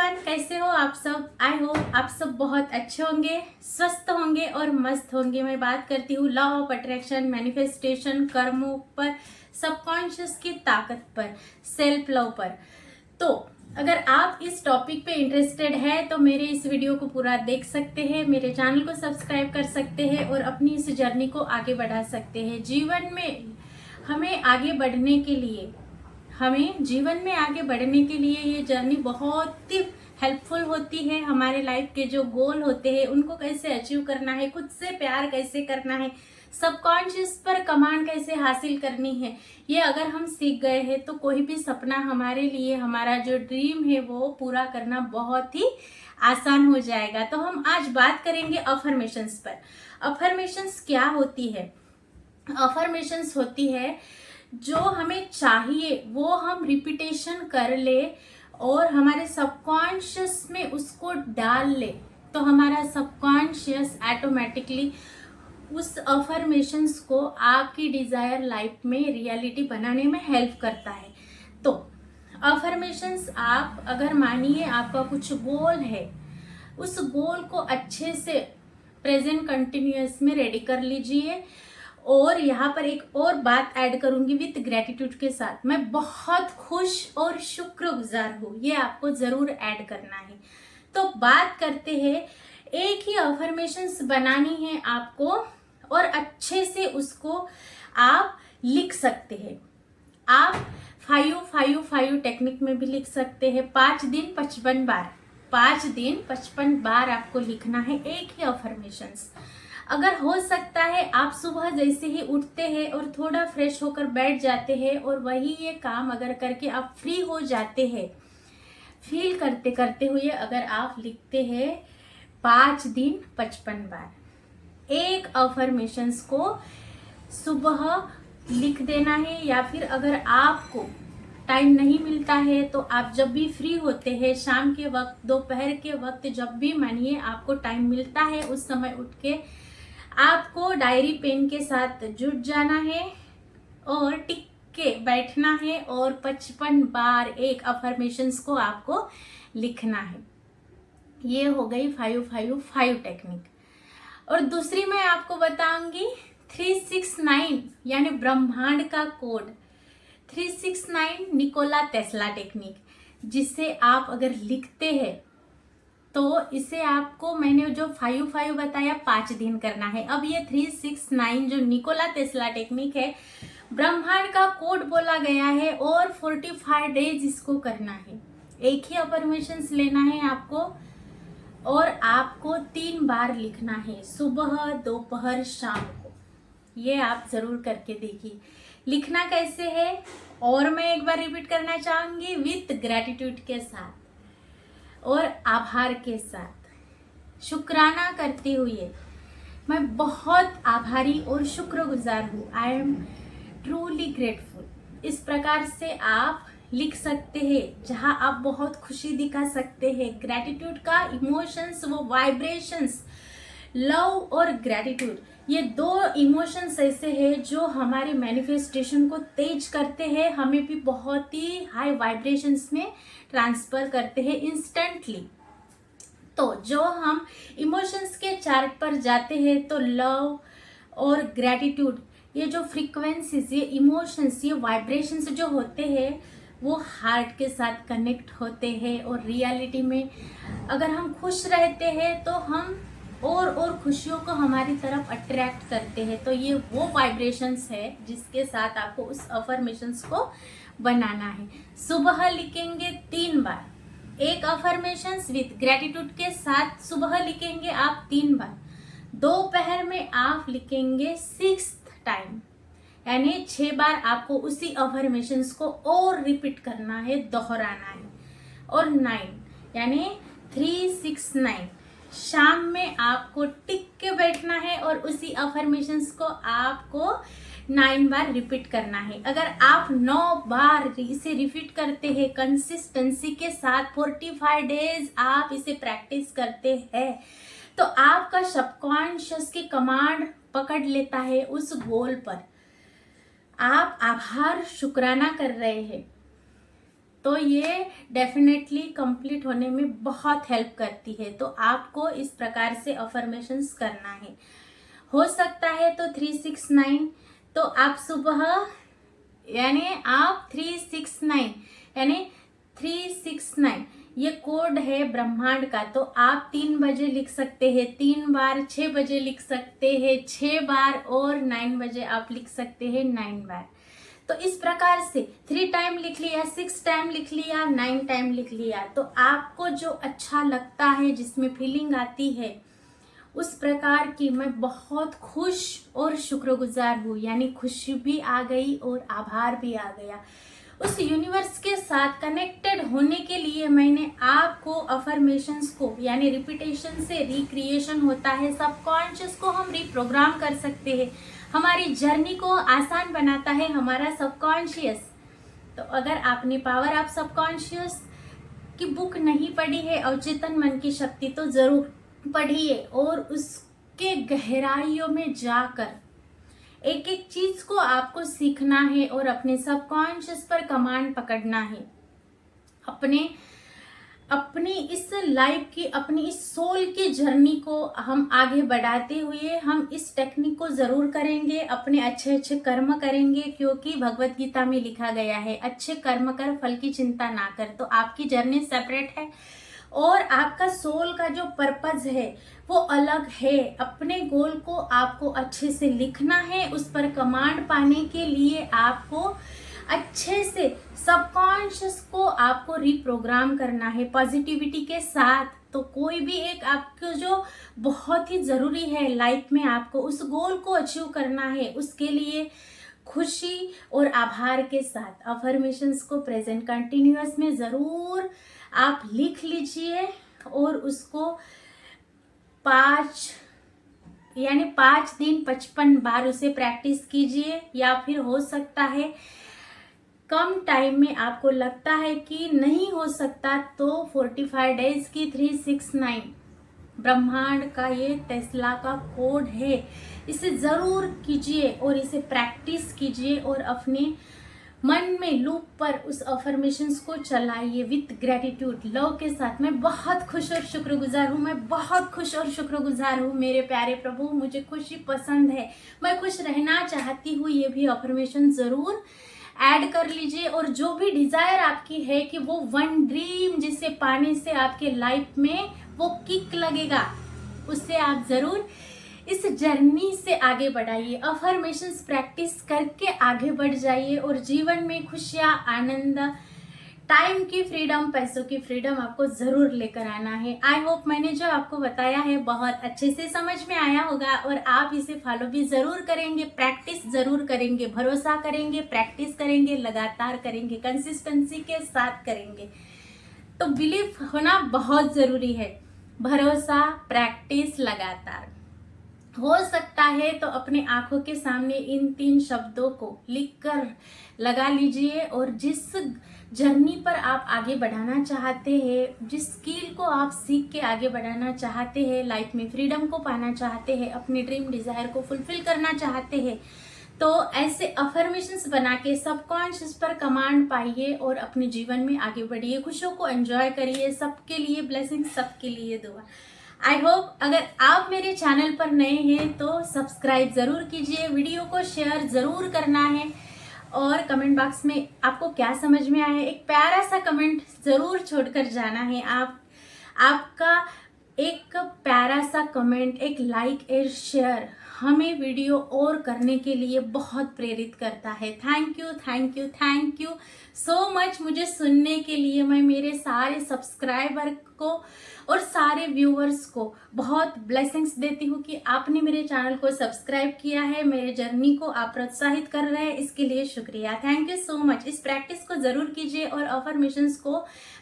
Everyone, कैसे हो आप सब। आई होप आप सब बहुत अच्छे होंगे, स्वस्थ होंगे और मस्त होंगे। मैं बात करती हूँ लॉ ऑफ अट्रैक्शन, मैनिफेस्टेशन, कर्मों पर, सबकॉन्शियस की ताकत पर, सेल्फ लव पर। तो अगर आप इस टॉपिक पे इंटरेस्टेड है तो मेरे इस वीडियो को पूरा देख सकते हैं, मेरे चैनल को सब्सक्राइब कर सकते हैं और अपनी इस जर्नी को आगे बढ़ा सकते हैं। जीवन में हमें आगे बढ़ने के लिए ये जर्नी बहुत ही हेल्पफुल होती है। हमारे लाइफ के जो गोल होते हैं उनको कैसे अचीव करना है, खुद से प्यार कैसे करना है, सबकॉन्शियस पर कमांड कैसे हासिल करनी है, ये अगर हम सीख गए हैं तो कोई भी सपना हमारे लिए, हमारा जो ड्रीम है वो पूरा करना बहुत ही आसान हो जाएगा। तो हम आज बात करेंगे अफर्मेशंस पर। अफर्मेशंस क्या होती है? अफर्मेशंस होती है जो हमें चाहिए वो हम रिपीटेशन कर ले और हमारे सबकॉन्शियस में उसको डाल ले, तो हमारा सबकॉन्शियस ऑटोमेटिकली उस अफर्मेशंस को आपकी डिजायर लाइफ में रियलिटी बनाने में हेल्प करता है। तो अफर्मेशंस आप अगर मानिए आपका कुछ गोल है, उस गोल को अच्छे से प्रेजेंट कंटिन्यूअस में रेडी कर लीजिए। और यहाँ पर एक और बात ऐड करूंगी विथ ग्रेटिट्यूड के साथ, मैं बहुत खुश और शुक्रगुजार हूँ, ये आपको जरूर ऐड करना है। तो बात करते हैं, एक ही अफर्मेशंस बनानी है आपको और अच्छे से उसको आप लिख सकते हैं। आप 5-5-5 टेक्निक में भी लिख सकते हैं। 5 दिन 55 बार, 5 दिन 55 बार आपको लिखना है एक ही अफर्मेशंस। अगर हो सकता है आप सुबह जैसे ही उठते हैं और थोड़ा फ्रेश होकर बैठ जाते हैं और वही ये काम अगर करके आप फ्री हो जाते हैं, फील करते करते हुए अगर आप लिखते हैं 5 दिन 55 बार एक अफर्मेशंस को सुबह लिख देना है। या फिर अगर आपको टाइम नहीं मिलता है तो आप जब भी फ्री होते हैं, शाम के वक्त, दोपहर के वक्त, जब भी मानिए आपको टाइम मिलता है, उस समय उठ के आपको डायरी पेन के साथ जुट जाना है और टिक के बैठना है और 55 बार एक अफर्मेशंस को आपको लिखना है। ये हो गई 5-5-5 टेक्निक। और दूसरी मैं आपको बताऊंगी 369 यानी ब्रह्मांड का कोड, 369 निकोला टेस्ला टेक्निक, जिसे आप अगर लिखते हैं तो इसे आपको मैंने जो 5-5 बताया 5 दिन करना है। अब ये 369 जो निकोला टेस्ला टेक्निक है, ब्रह्मांड का कोड बोला गया है और 45 डेज इसको करना है। एक ही अफर्मेशंस लेना है आपको और आपको 3 बार लिखना है, सुबह, दोपहर, शाम को। ये आप जरूर करके देखिए। लिखना कैसे है और मैं एक बार रिपीट करना चाहूंगी, विथ ग्रेटिट्यूड के साथ और आभार के साथ, शुक्राना करते हुए, मैं बहुत आभारी और शुक्रगुजार हूँ, आई एम ट्रूली ग्रेटफुल। इस प्रकार से आप लिख सकते हैं, जहां आप बहुत खुशी दिखा सकते हैं। ग्रेटिट्यूड का इमोशंस, वो वाइब्रेशंस, लव और ग्रेटिट्यूड, ये 2 इमोशंस ऐसे हैं जो हमारे मैनिफेस्टेशन को तेज करते हैं, हमें भी बहुत ही हाई वाइब्रेशंस में ट्रांसफर करते हैं इंस्टेंटली। तो जो हम इमोशंस के चार्ट पर जाते हैं तो लव और ग्रेटिट्यूड, ये जो फ्रीक्वेंसीज, ये इमोशंस, ये वाइब्रेशंस जो होते हैं वो हार्ट के साथ कनेक्ट होते हैं और रियलिटी में अगर हम खुश रहते हैं तो हम और खुशियों को हमारी तरफ अट्रैक्ट करते हैं। तो ये वो वाइब्रेशंस है जिसके साथ आपको उस अफर्मेशंस को बनाना है। सुबह लिखेंगे 3 बार एक अफर्मेशंस विथ ग्रेटिट्यूड के साथ, सुबह लिखेंगे आप 3 बार। दोपहर में आप लिखेंगे 6th टाइम, यानी 6 बार आपको उसी अफर्मेशंस को और रिपीट करना है, दोहराना है। और 9 यानी 369 शाम में आपको टिक के बैठना है और उसी अफर्मेशंस को आपको 9 बार रिपीट करना है। अगर आप 9 बार इसे रिपीट करते हैं कंसिस्टेंसी के साथ, 45 डेज आप इसे प्रैक्टिस करते हैं, तो आपका सबकॉन्शियस की कमांड पकड़ लेता है उस गोल पर। आप आभार, शुक्राना कर रहे हैं तो ये डेफिनेटली कंप्लीट होने में बहुत हेल्प करती है। तो आपको इस प्रकार से अफर्मेशंस करना है। हो सकता है तो 369, तो आप सुबह यानी आप 369 यानी 369 ये कोड है ब्रह्मांड का। तो आप 3 बजे लिख सकते हैं 3 बार, 6 बजे लिख सकते हैं 6 बार, और 9 बजे आप लिख सकते हैं 9 बार। तो इस प्रकार से 3 टाइम लिख लिया, 6 टाइम लिख लिया, 9 टाइम लिख लिया। तो आपको जो अच्छा लगता है, जिसमें फीलिंग आती है, उस प्रकार की मैं बहुत खुश और शुक्रगुजार हूँ। यानी खुशी भी आ गई और आभार भी आ गया। उस यूनिवर्स के साथ कनेक्टेड होने के लिए मैंने आपको अफर्मेशंस को, यानी रिपीटेशन से रिक्रिएशन होता है, सबकॉन्शियस को हम रिप्रोग्राम कर सकते हैं। हमारी जर्नी को आसान बनाता है हमारा सबकॉन्शियस। तो अगर आपने पावर ऑफ सबकॉन्शियस की बुक नहीं पढ़ी है, अवचेतन मन की शक्ति, तो जरूर पढ़िए और उसके गहराइयों में जाकर एक एक चीज को आपको सीखना है और अपने सबकॉन्शियस पर कमांड पकड़ना है। अपनी इस लाइफ की, अपनी इस सोल की जर्नी को हम आगे बढ़ाते हुए हम इस टेक्निक को जरूर करेंगे। अपने अच्छे अच्छे कर्म करेंगे, क्योंकि भगवत गीता में लिखा गया है अच्छे कर्म कर, फल की चिंता ना कर। तो आपकी जर्नी सेपरेट है और आपका सोल का जो पर्पस है वो अलग है। अपने गोल को आपको अच्छे से लिखना है, उस पर कमांड पाने के लिए आपको अच्छे से सबकॉन्शियस को आपको रिप्रोग्राम करना है पॉजिटिविटी के साथ। तो कोई भी एक आपको जो बहुत ही जरूरी है लाइफ में, आपको उस गोल को अचीव करना है, उसके लिए खुशी और आभार के साथ अफर्मेशंस को प्रेजेंट कंटिन्यूअस में जरूर आप लिख लीजिए और उसको 5 दिन 55 बार उसे प्रैक्टिस कीजिए। या फिर हो सकता है कम टाइम में आपको लगता है कि नहीं हो सकता, तो 45 डेज की 369 ब्रह्मांड का ये टेस्ला का कोड है, इसे जरूर कीजिए और इसे प्रैक्टिस कीजिए और अपने मन में लूप पर उस अफर्मेशंस को चलाइए विथ ग्रेटिट्यूड, लव के साथ। मैं बहुत खुश और शुक्रगुजार हूँ, मैं बहुत खुश और शुक्रगुजार हूँ मेरे प्यारे प्रभु, मुझे खुशी पसंद है, मैं खुश रहना चाहती हूँ। ये भी अफर्मेशन जरूर ऐड कर लीजिए। और जो भी डिजायर आपकी है कि वो वन ड्रीम जिसे पाने से आपके लाइफ में वो किक लगेगा, उससे आप जरूर इस जर्नी से आगे बढ़ाइए। अफर्मेशंस प्रैक्टिस करके आगे बढ़ जाइए और जीवन में खुशियां, आनंद, टाइम की फ्रीडम, पैसों की फ्रीडम आपको जरूर लेकर आना है। आई होप मैंने जो आपको बताया है बहुत अच्छे से समझ में आया होगा और आप इसे फॉलो भी जरूर करेंगे, प्रैक्टिस जरूर करेंगे, भरोसा करेंगे, प्रैक्टिस करेंगे, लगातार करेंगे, कंसिस्टेंसी के साथ करेंगे। तो बिलीफ होना बहुत जरूरी है, भरोसा, प्रैक्टिस, लगातार। हो सकता है तो अपने आंखों के सामने इन 3 शब्दों को लिखकर लगा लीजिए और जिस जर्नी पर आप आगे बढ़ाना चाहते हैं, जिस स्किल को आप सीख के आगे बढ़ाना चाहते हैं, लाइफ में फ्रीडम को पाना चाहते हैं, अपने ड्रीम डिजायर को फुलफिल करना चाहते हैं, तो ऐसे अफर्मेशंस बना के सबकॉन्शियस पर कमांड पाइए और अपने जीवन में आगे बढ़िए, खुशियों को एंजॉय करिए। सबके लिए ब्लेसिंग, सबके लिए दुआ। आई होप अगर आप मेरे चैनल पर नए हैं तो सब्सक्राइब जरूर कीजिए, वीडियो को शेयर जरूर करना है और कमेंट बॉक्स में आपको क्या समझ में आया एक प्यारा सा कमेंट जरूर छोड़कर जाना है। आपका एक प्यारा सा कमेंट, एक लाइक और शेयर हमें वीडियो और करने के लिए बहुत प्रेरित करता है। Thank you, thank you, thank you so much मुझे सुनने के लिए। मैं मेरे सारे सब्सक्राइबर को और सारे व्यूअर्स को बहुत ब्लेसिंग्स देती हूँ कि आपने मेरे चैनल को सब्सक्राइब किया है, मेरे जर्नी को आप प्रोत्साहित कर रहे हैं, इसके लिए शुक्रिया। Thank you so much. इस प्रैक्टिस को जरूर कीजिए और अफर्मेशंस को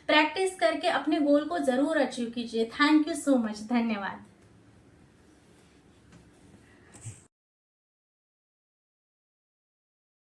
प्रैक्टिस करके अपने गोल को जरूर अचीव कीजिए। थैंक यू सो मच, धन्यवाद।